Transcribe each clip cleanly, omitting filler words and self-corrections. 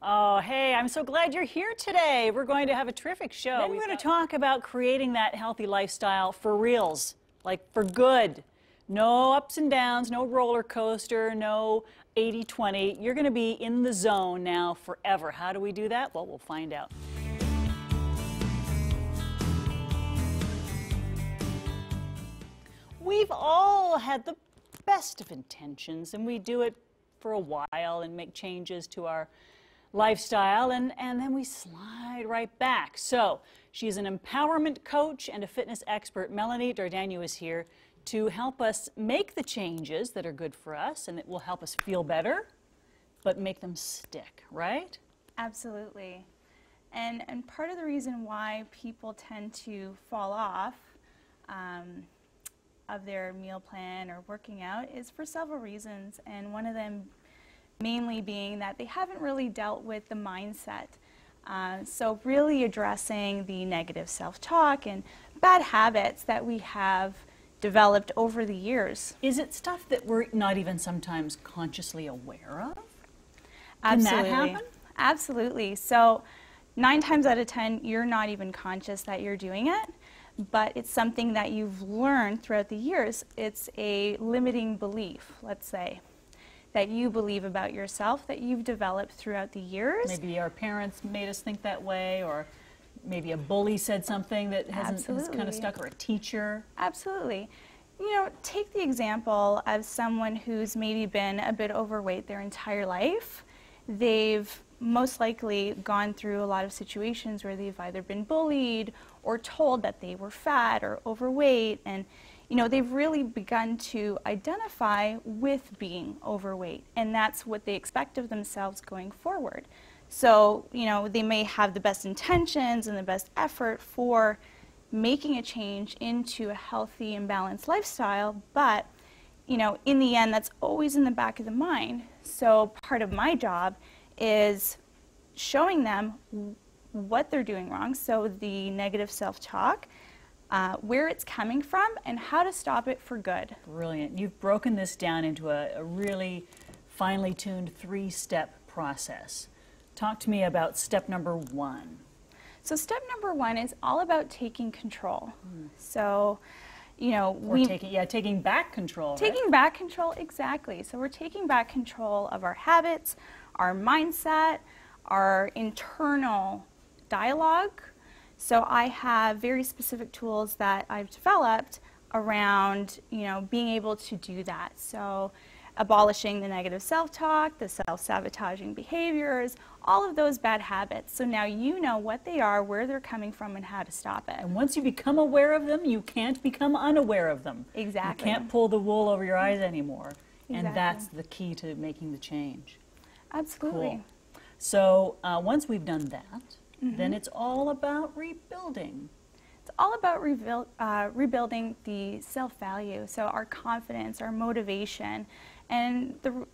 Oh, hey, I'm so glad you're here today. We're going to have a terrific show. Then we're going to talk about creating that healthy lifestyle for reals, like for good. No ups and downs, no roller coaster, no 80-20. You're going to be in the zone now forever. How do we do that? Well, we'll find out. We've all had the best of intentions, and we do it for a while and make changes to our lifestyle, and then we slide right back. So she's an empowerment coach and a fitness expert. Melanie Dardanu is here to help us make the changes that are good for us and that will help us feel better, but make them stick, right? Absolutely. And part of the reason why people tend to fall off of their meal plan or working out is for several reasons, and one of them mainly being that they haven't really dealt with the mindset. So really addressing the negative self-talk and bad habits that we have developed over the years. Is it stuff that we're not even sometimes consciously aware of? Absolutely. Can that happen? Absolutely. So 9 times out of 10, you're not even conscious that you're doing it, but it's something that you've learned throughout the years. It's a limiting belief, let's say, that you believe about yourself that you've developed throughout the years. Maybe our parents made us think that way, or maybe a bully said something that has kind of stuck, or a teacher. Absolutely. You know, take the example of someone who's maybe been a bit overweight their entire life. They've most likely gone through a lot of situations where they've either been bullied or told that they were fat or overweight, and you know, they've really begun to identify with being overweight, and that's what they expect of themselves going forward. So, you know, they may have the best intentions and the best effort for making a change into a healthy and balanced lifestyle, but, you know, in the end, that's always in the back of the mind. So part of my job is showing them what they're doing wrong, so the negative self-talk, where it's coming from, and how to stop it for good. Brilliant. You've broken this down into a really finely tuned 3-step process. Talk to me about step number 1. So step number 1 is all about taking control. So, you know, taking back control. Taking back control, exactly. So we're taking back control of our habits, our mindset, our internal dialogue. So I have very specific tools that I've developed around, you know, being able to do that. So abolishing the negative self-talk, the self-sabotaging behaviors, all of those bad habits. So now you know what they are, where they're coming from, and how to stop it. And once you become aware of them, you can't become unaware of them. Exactly. You can't pull the wool over your eyes anymore. Exactly. And that's the key to making the change. Absolutely. Cool. So once we've done that, then it's all about rebuilding. It's all about rebuilding the self-value, so our confidence, our motivation, and the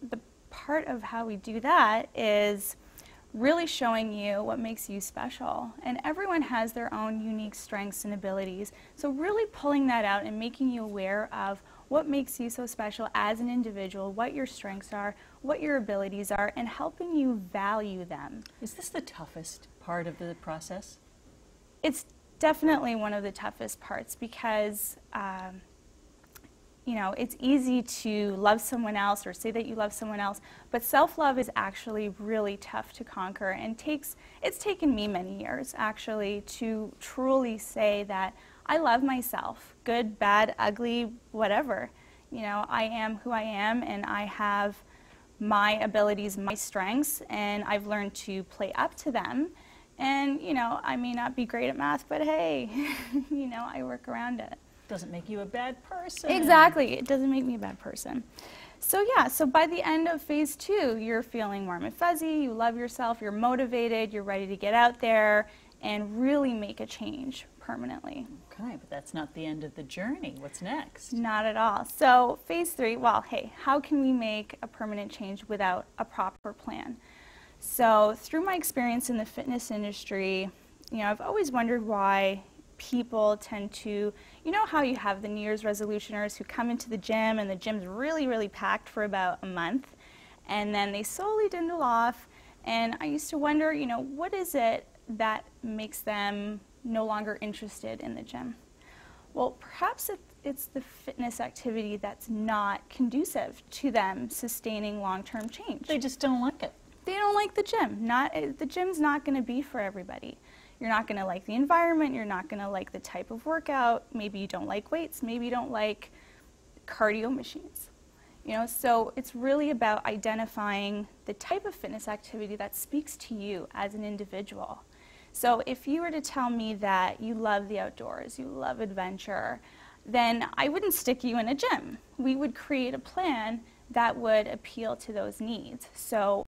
part of how we do that is really showing you what makes you special. And everyone has their own unique strengths and abilities, so really pulling that out and making you aware of what makes you so special as an individual, what your strengths are, what your abilities are, and helping you value them. Is this the toughest part of the process? It's definitely one of the toughest parts because, you know, it's easy to love someone else or say that you love someone else, but self-love is actually really tough to conquer, and it's taken me many years actually to truly say that I love myself, good, bad, ugly, whatever. You know, I am who I am, and I have my abilities, my strengths, and I've learned to play up to them. And, you know, I may not be great at math, but hey, you know, I work around it. Doesn't make you a bad person. Exactly. It doesn't make me a bad person. So yeah, so by the end of phase 2, you're feeling warm and fuzzy, you love yourself, you're motivated, you're ready to get out there and really make a change permanently. Okay, but that's not the end of the journey. What's next? Not at all. So phase 3, well, hey, how can we make a permanent change without a proper plan? So through my experience in the fitness industry, you know, I've always wondered why people tend to, you know how you have the New Year's resolutioners who come into the gym and the gym's really, really packed for about a month, and then they slowly dwindle off, And I used to wonder, you know, what is it that makes them no longer interested in the gym? Well, perhaps it's the fitness activity that's not conducive to them sustaining long-term change. They just don't like it. They don't like the gym. The gym's not going to be for everybody. You're not going to like the environment. You're not going to like the type of workout. Maybe you don't like weights. Maybe you don't like cardio machines. You know, so it's really about identifying the type of fitness activity that speaks to you as an individual. So if you were to tell me that you love the outdoors, you love adventure, then I wouldn't stick you in a gym. We would create a plan that would appeal to those needs. So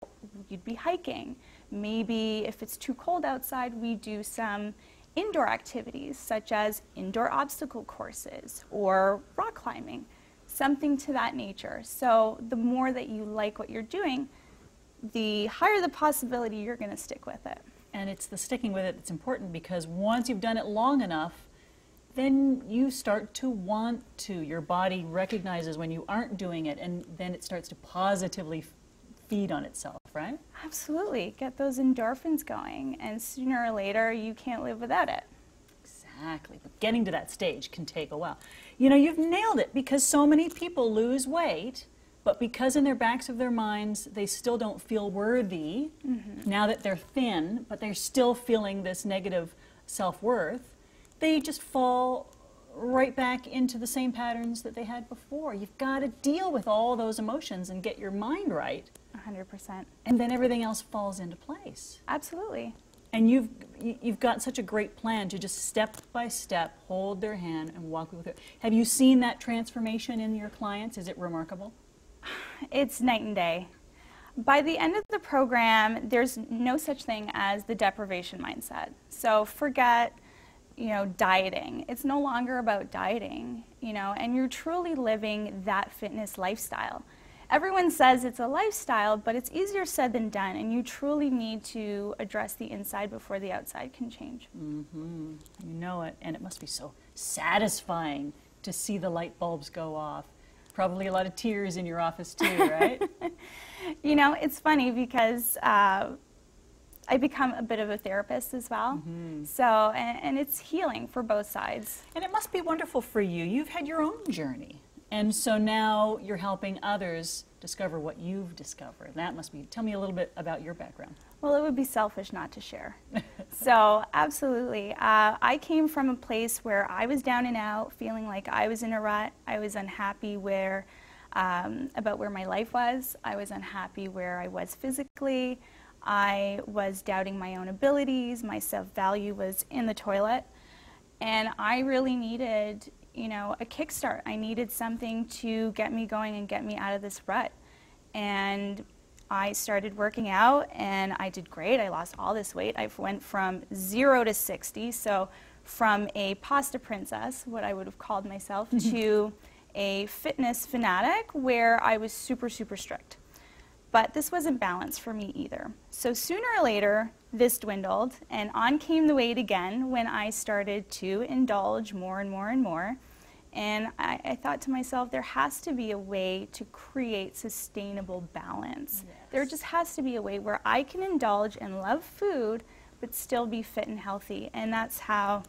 you'd be hiking. Maybe if it's too cold outside, we do some indoor activities such as indoor obstacle courses or rock climbing, something to that nature. So the more that you like what you're doing, the higher the possibility you're going to stick with it. And it's the sticking with it that's important, because once you've done it long enough, then you start to want to. Your body recognizes when you aren't doing it, and then it starts to positively feed on itself, right? Absolutely. Get those endorphins going, and sooner or later you can't live without it. Exactly. But getting to that stage can take a while. You know, you've nailed it, because so many people lose weight, but because in their backs of their minds they still don't feel worthy, now that they're thin, but they're still feeling this negative self-worth, they just fall right back into the same patterns that they had before. You've got to deal with all those emotions and get your mind right. 100%. And then everything else falls into place. Absolutely. And you've got such a great plan to just step by step hold their hand and walk with it. Have you seen that transformation in your clients? Is it remarkable? It's night and day. By the end of the program, there's no such thing as the deprivation mindset. So forget, you know, dieting. It's no longer about dieting, you know, and you're truly living that fitness lifestyle. Everyone says it's a lifestyle, but it's easier said than done, and you truly need to address the inside before the outside can change. You know it, and it must be so satisfying to see the light bulbs go off. Probably a lot of tears in your office too, right? You know, it's funny because I become a bit of a therapist as well. So, and it's healing for both sides. And it must be wonderful for you. You've had your own journey. And so now you're helping others discover what you've discovered. That must be, tell me a little bit about your background. Well, it would be selfish not to share. So, absolutely. I came from a place where I was down and out, feeling like I was in a rut. I was unhappy about where my life was. I was unhappy where I was physically. I was doubting my own abilities. My self-value was in the toilet. And I really needed, you know, a kickstart. I needed something to get me going and get me out of this rut. And I started working out, and I did great. I lost all this weight. I went from 0 to 60, so from a pasta princess, what I would have called myself, to a fitness fanatic where I was super, super strict. But this wasn't balanced for me either. So sooner or later, this dwindled, and on came the weight again when I started to indulge more and more and more. And I thought to myself, there has to be a way to create sustainable balance. Yes. There just has to be a way where I can indulge and love food, but still be fit and healthy. And that's how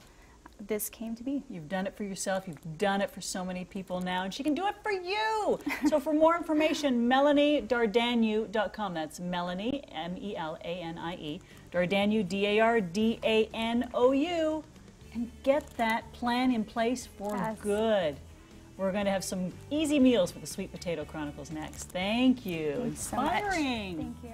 this came to be. You've done it for yourself. You've done it for so many people now, and she can do it for you. So for more information, MelanieDardanou.com. That's Melanie, M-E-L-A-N-I-E, Dardanou, D-A-R-D-A-N-O-U. And get that plan in place for good. We're going to have some easy meals for the Sweet Potato Chronicles next. Thank you. Thanks so much. Inspiring. Thank you.